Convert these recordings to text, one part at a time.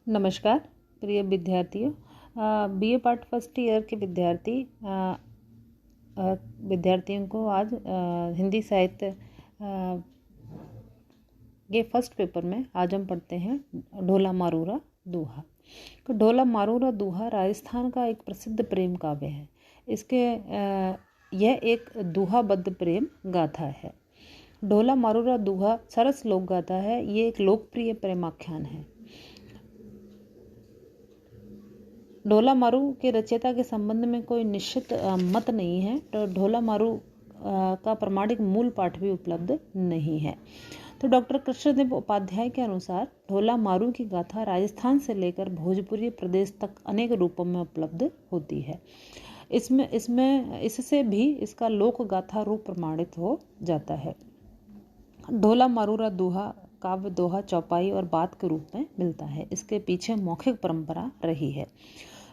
नमस्कार प्रिय विद्यार्थियों। बीए पार्ट फर्स्ट ईयर के विद्यार्थियों को आज हिंदी साहित्य के फर्स्ट पेपर में आज हम पढ़ते हैं ढोला मारूरा दूहा। तो ढोला मारूरा दूहा राजस्थान का एक प्रसिद्ध प्रेम काव्य है। यह एक दूहाबद्ध प्रेम गाथा है। ढोला मारूरा दूहा सरस लोक गाथा है। ये एक लोकप्रिय प्रेमाख्यान है। ढोला मारू के रचयिता के संबंध में कोई निश्चित मत नहीं है। तो ढोला मारू का प्रमाणिक मूल पाठ भी उपलब्ध नहीं है। तो डॉक्टर कृष्णदेव उपाध्याय के अनुसार ढोला मारू की गाथा राजस्थान से लेकर भोजपुरी प्रदेश तक अनेक रूपों में उपलब्ध होती है। इससे भी इसका लोक गाथा रूप प्रमाणित हो जाता है। ढोला मारूरा दूहा काव्य दोहा, चौपाई और बात के रूप में मिलता है। इसके पीछे मौखिक परंपरा रही है।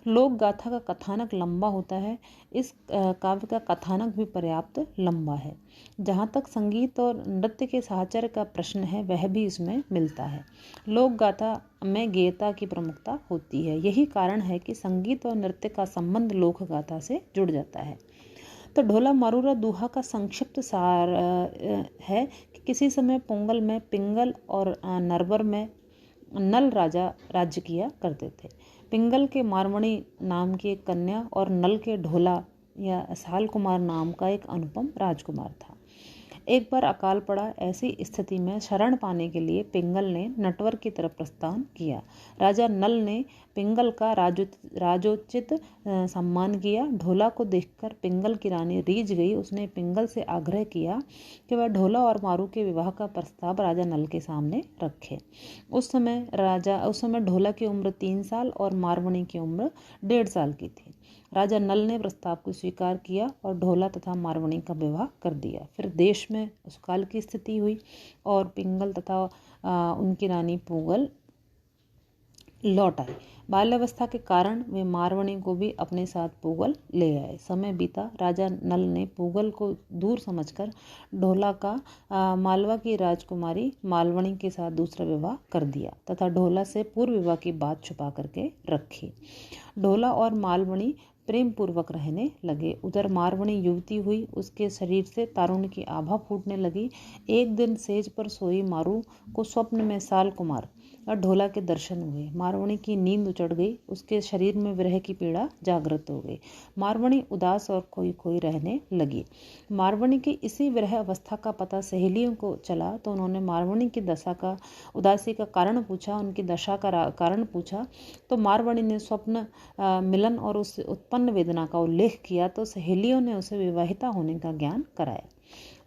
लोक गाथा का कथानक लंबा होता है। इस काव्य का कथानक भी पर्याप्त लंबा है। जहाँ तक संगीत और नृत्य के साहचर्य का प्रश्न है, वह भी इसमें मिलता है। लोक गाथा में गेयता की प्रमुखता होती है। यही कारण है कि संगीत और नृत्य का संबंध लोक गाथा से जुड़ जाता है। तो ढोला मारूरा दूहा का संक्षिप्त सार है कि किसी समय पोंगल में पिंगल और नरवर में नल राजा राज्य किया करते थे। पिंगल के मारवणी नाम की एक कन्या और नल के ढोला या साल कुमार नाम का एक अनुपम राजकुमार था। एक बार अकाल पड़ा। ऐसी स्थिति में शरण पाने के लिए पिंगल ने नटवर की तरफ प्रस्थान किया। राजा नल ने पिंगल का राजोचित सम्मान किया। ढोला को देखकर पिंगल की रानी रीझ गई। उसने पिंगल से आग्रह किया कि वह ढोला और मारू के विवाह का प्रस्ताव राजा नल के सामने रखे। उस समय ढोला की उम्र 3 साल और मारवणी की उम्र 1.5 साल की थी। राजा नल ने प्रस्ताव को स्वीकार किया और ढोला तथा मारवणी का विवाह कर दिया। फिर देश में उस काल की स्थिति हुई और पिंगल तथा उनकी रानी पूगल लौट आए। बाल्यावस्था के कारण वे मारवणी को भी अपने साथ पूगल ले आए। समय बीता। राजा नल ने पूगल को दूर समझकर ढोला का मालवा की राजकुमारी मालवणी के साथ दूसरा विवाह कर दिया तथा ढोला से पूर्व विवाह की बात छुपा करके रखी। ढोला और मालवणी प्रेम पूर्वक रहने लगे। उधर मारवणी युवती हुई। उसके शरीर से तारुण्य की आभा फूटने लगी। एक दिन सेज पर सोई मारू को स्वप्न में साल कुमार और ढोला के दर्शन हुए। मारवणी की नींद उचट गई। उसके शरीर में विरह की पीड़ा जागृत हो गई। मारवणी उदास और खोई खोई रहने लगी। मारवणी की इसी विरह अवस्था का पता सहेलियों को चला तो उन्होंने मारवणी की उदासी का कारण पूछा। उनकी दशा का कारण पूछा तो मारवणी ने स्वप्न मिलन और उस उत्पन्न वेदना का उल्लेख किया तो सहेलियों ने उसे विवाहिता होने का ज्ञान कराया।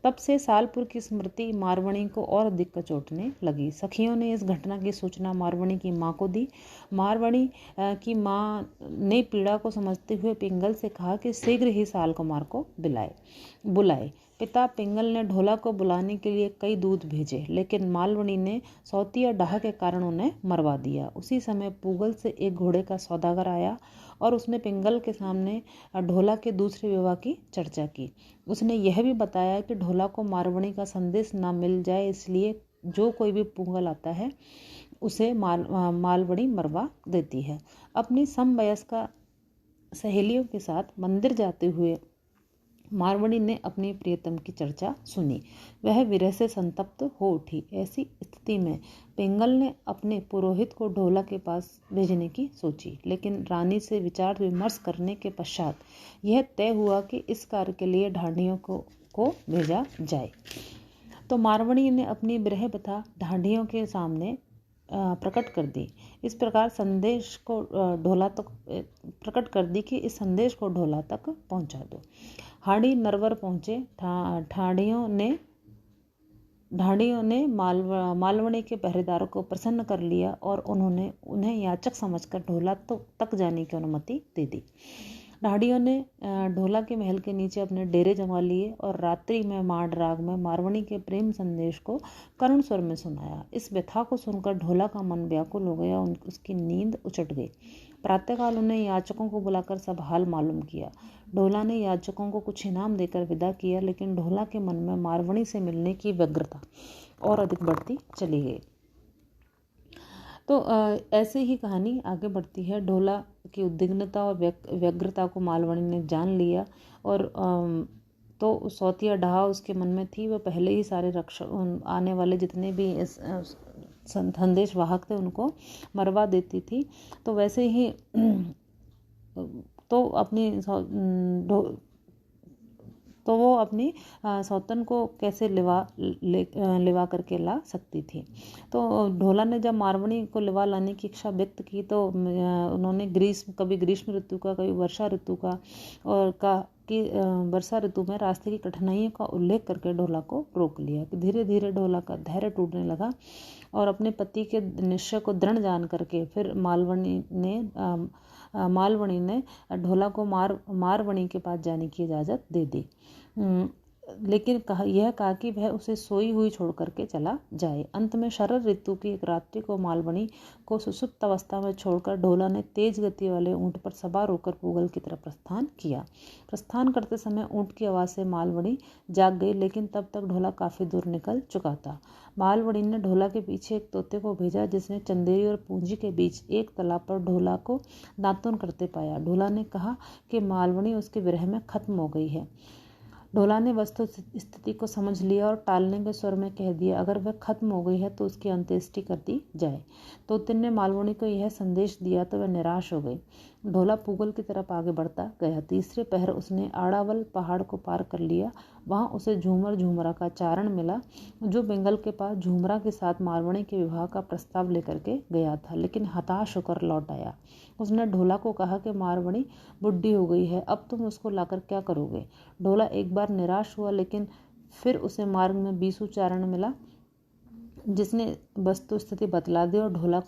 तब से सालपुर की स्मृति मारवणी को और अधिक कचोटने लगी। सखियों ने इस घटना की सूचना मारवणी की माँ को दी। मारवणी की माँ ने पीड़ा को समझते हुए पिंगल से कहा कि शीघ्र ही साल कुमार को बुलाए। पिता पिंगल ने ढोला को बुलाने के लिए कई दूत भेजे, लेकिन मालवणी ने सौतिया डाह के कारण उन्हें मरवा दिया। उसी समय पूगल से एक घोड़े का सौदागर आया और उसने पिंगल के सामने ढोला के दूसरे विवाह की चर्चा की। उसने यह भी बताया कि ढोला को मारवणी का संदेश न मिल जाए, इसलिए जो कोई भी पूगल आता है उसे मालवणी मरवा देती है। अपनी समवयस्का सहेलियों के साथ मंदिर जाते हुए मारवणी ने अपनी प्रियतम की चर्चा सुनी। वह विरह से संतप्त हो उठी। ऐसी स्थिति में पिंगल ने अपने पुरोहित को ढोला के पास भेजने की सोची, लेकिन रानी से विचार विमर्श करने के पश्चात यह तय हुआ कि इस कार्य के लिए ढांढियों को भेजा जाए। तो मारवणी ने अपनी विरह व्यथा ढांढियों के सामने प्रकट कर दी। इस प्रकार संदेश को ढोला तक प्रकट कर दी कि इस संदेश को ढोला तक पहुंचा दो। हाड़ी नरवर पहुंचे। ढांडियों ने मालवणी के पहरेदारों को प्रसन्न कर लिया और उन्हें याचक समझकर ढोला तक जाने की अनुमति दे दी। ढांडियों ने ढोला के महल के नीचे अपने डेरे जमा लिए और रात्रि में माड़ राग में मारवणी के प्रेम संदेश को करुण स्वर में सुनाया। इस व्यथा को सुनकर ढोला का मन व्याकुल हो गया। उसकी नींद उचट गई। प्रातःकाल उन्हें याचकों को बुलाकर सब हाल मालूम किया। ढोला ने याचकों को कुछ इनाम देकर विदा किया, लेकिन ढोला के मन में मारवणी से मिलने की व्यग्रता और अधिक बढ़ती चली गई। तो ऐसे ही कहानी आगे बढ़ती है। ढोला की उद्विग्नता और व्यग्रता को मालवणी ने जान लिया और तो सौतिया ढहा उसके मन में थी। वह पहले ही सारे आने वाले जितने भी इस संदेश वाहक थे उनको मरवा देती थी। तो वैसे ही तो अपनी तो वो अपनी सौतन को कैसे लिवा करके ला सकती थी। तो ढोला ने जब मारवणी को लिवा लाने की इच्छा व्यक्त की तो उन्होंने कभी ग्रीष्म ऋतु का, कभी वर्षा ऋतु का और कि वर्षा ऋतु में रास्ते की कठिनाइयों का उल्लेख करके ढोला को रोक लिया। कि धीरे धीरे ढोला का धैर्य टूटने लगा और अपने पति के निश्चय को दृढ़ जान करके फिर मालवणी ने ढोला को मारवणी के पास जाने की इजाज़त दे दी। लेकिन कहा कि वह उसे सोई हुई छोड़ करके चला जाए। अंत में शरद ऋतु की एक रात्रि को मालवणी को सुसुप्त अवस्था में छोड़कर ढोला ने तेज गति वाले ऊंट पर सवार होकर पूगल की तरफ प्रस्थान किया। प्रस्थान करते समय ऊंट की आवाज़ से मालवणी जाग गई, लेकिन तब तक ढोला काफ़ी दूर निकल चुका था। मालवणी ने ढोला के पीछे एक तोते को भेजा, जिसने चंदेरी और पूंजी के बीच एक तालाब पर ढोला को दातून करते पाया। ढोला ने कहा कि मालवणी उसके विरह में खत्म हो गई है। ढोला ने वस्तु स्थिति को समझ लिया और टालने के स्वर में कह दिया, अगर वह खत्म हो गई है तो उसकी अंत्येष्टि कर दी जाए। तोतिन ने मालवणी को यह संदेश दिया तो वह निराश हो गई। ढोला पूगल की तरफ आगे बढ़ता गया। तीसरे पहर उसने आड़ावल पहाड़ को पार कर लिया। वहां उसे झूमरा का चारण मिला, जो बेंगल के पास झूमरा के साथ मालवणी के विवाह का प्रस्ताव लेकर के गया था, लेकिन हताश होकर लौट आया। उसने ढोला को कहा कि मालवणी बुढ़ी हो गई है, अब तुम उसको लाकर क्या करोगे। ढोला एक बार निराश हुआ, लेकिन फिर उसे मार्ग में बीसू चारण मिला, जिसने वस्तु स्थिति बतला दी और ढोला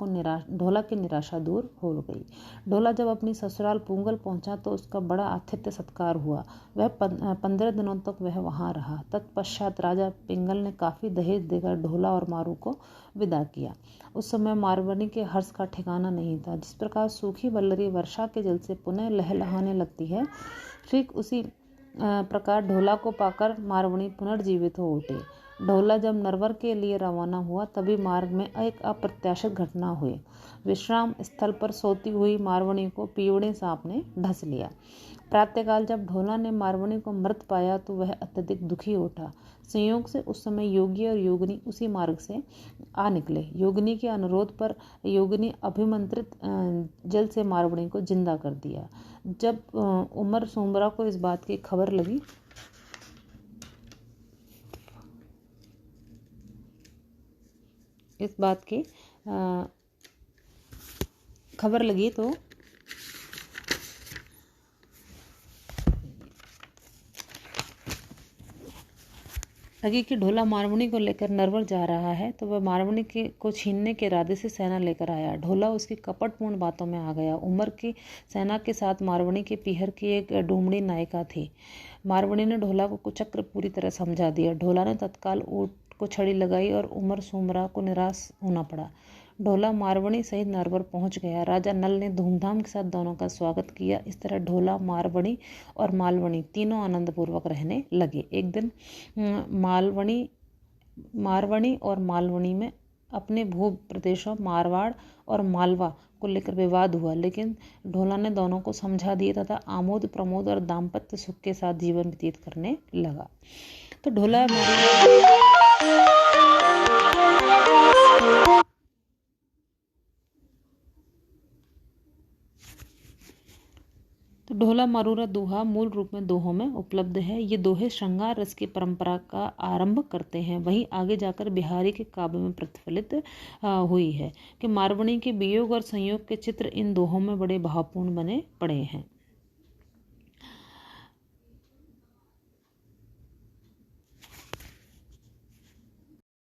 की निराशा दूर हो गई। ढोला जब अपनी ससुराल पूंगल पहुंचा तो उसका बड़ा आतिथ्य सत्कार हुआ। वह 15 दिनों तक वह वहां रहा। तत्पश्चात राजा पिंगल ने काफी दहेज देकर ढोला और मारू को विदा किया। उस समय मारवणी के हर्ष का ठिकाना नहीं था। जिस प्रकार सूखी वल्लरी वर्षा के जल से पुनः लहलहाने लगती है, ठीक उसी प्रकार ढोला को पाकर मारवणी पुनर्जीवित हो उठे। ढोला जब नरवर के लिए रवाना हुआ तभी मार्ग में एक अप्रत्याशित घटना हुई। विश्राम स्थल पर सोती हुई मारवणी को पीवड़े सांप ने ढस लिया। प्रातःकाल जब ढोला ने मारवणी को मृत पाया तो वह अत्यधिक दुखी उठा। संयोग से उस समय योगी और योगिनी उसी मार्ग से आ निकले। योगिनी के अनुरोध पर योगिनी अभिमंत्रित जल से मारवणी को जिंदा कर दिया। जब उमर सोमरा को इस बात की खबर लगी तो लगी कि ढोला मारवणी को लेकर नरवर जा रहा है, तो वह मारवणी को छीनने के इरादे से सेना लेकर आया। ढोला उसकी कपटपूर्ण बातों में आ गया। उमर की सेना के साथ मारवणी के पीहर की एक डूमड़ी नायिका थी। मारवणी ने ढोला को कुचक्र पूरी तरह समझा दिया। ढोला ने तत्काल ऊँट को छड़ी लगाई और उमर सोमरा को निराश होना पड़ा। ढोला मारवणी सहित नरवर पहुंच गया। राजा नल ने धूमधाम के साथ दोनों का स्वागत किया। इस तरह ढोला, मारवणी और मालवणी तीनों आनंदपूर्वक रहने लगे। एक दिन मारवणी और मालवणी में अपने भू प्रदेशों मारवाड़ और मालवा को लेकर विवाद हुआ, लेकिन ढोला ने दोनों को समझा दिया तथा आमोद प्रमोद और दाम्पत्य सुख के साथ जीवन व्यतीत करने लगा। तो ढोला मारूरा दोहा मूल रूप में दोहों में उपलब्ध है। ये दोहे श्रृंगार रस की परंपरा का आरंभ करते हैं। वहीं आगे जाकर बिहारी के काव्य में प्रतिफलित हुई है कि मारवणी के वियोग और संयोग के चित्र इन दोहों में बड़े भावपूर्ण बने पड़े हैं।